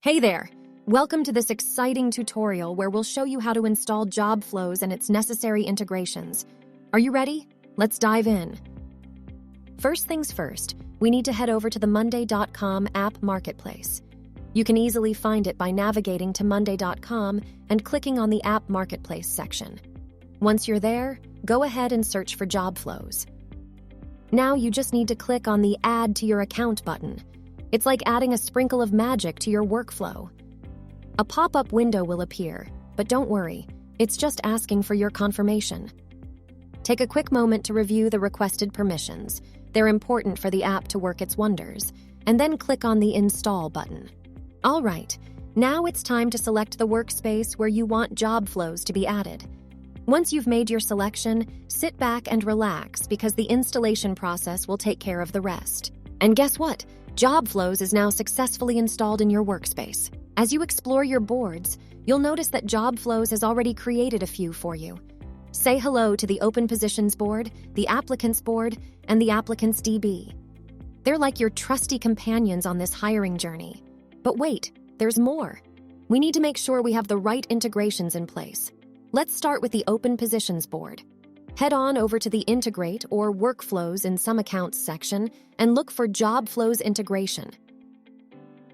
Hey there! Welcome to this exciting tutorial where we'll show you how to install Jobflows and its necessary integrations. Are you ready? Let's dive in. First things first, we need to head over to the monday.com app marketplace. You can easily find it by navigating to monday.com and clicking on the app marketplace section. Once you're there, go ahead and search for Jobflows. Now you just need to click on the Add to Your Account button. It's like adding a sprinkle of magic to your workflow. A pop-up window will appear, but don't worry, it's just asking for your confirmation. Take a quick moment to review the requested permissions. They're important for the app to work its wonders, and then click on the Install button. All right, now it's time to select the workspace where you want Jobflows to be added. Once you've made your selection, sit back and relax because the installation process will take care of the rest. And guess what? Jobflows is now successfully installed in your workspace. As you explore your boards, you'll notice that Jobflows has already created a few for you. Say hello to the Open Positions board, the Applicants board, and the Applicants DB. They're like your trusty companions on this hiring journey. But wait, there's more. We need to make sure we have the right integrations in place. Let's start with the Open Positions board. Head on over to the Integrate or Workflows in Some Accounts section and look for Jobflows Integration.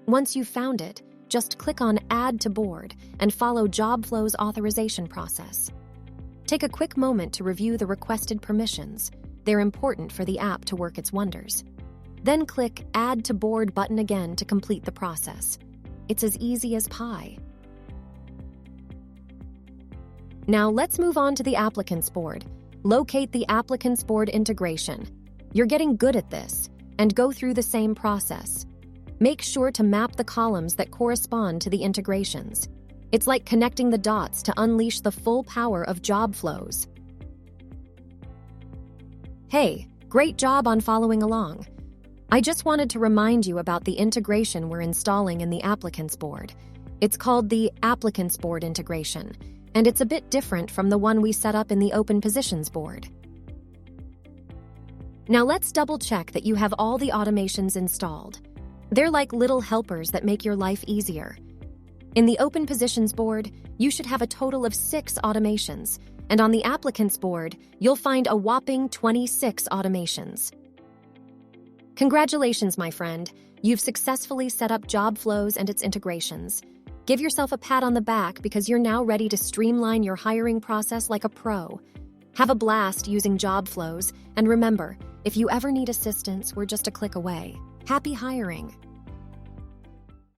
Once you've found it, just click on Add to Board and follow Jobflows authorization process. Take a quick moment to review the requested permissions. They're important for the app to work its wonders. Then click Add to Board button again to complete the process. It's as easy as pie. Now let's move on to the Applicants board. Locate the Applicants board integration. You're getting good at this, and go through the same process. Make sure to map the columns that correspond to the integrations. It's like connecting the dots to unleash the full power of Jobflows. Hey, great job on following along. I just wanted to remind you about the integration we're installing in the Applicants board. It's called the Applicants board integration, and it's a bit different from the one we set up in the Open Positions board. Now let's double-check that you have all the automations installed. They're like little helpers that make your life easier. In the Open Positions board, you should have a total of 6 automations, and on the Applicants board, you'll find a whopping 26 automations. Congratulations, my friend. You've successfully set up Jobflows and its integrations. Give yourself a pat on the back because you're now ready to streamline your hiring process like a pro. Have a blast using Jobflows, and remember, if you ever need assistance, we're just a click away. Happy hiring!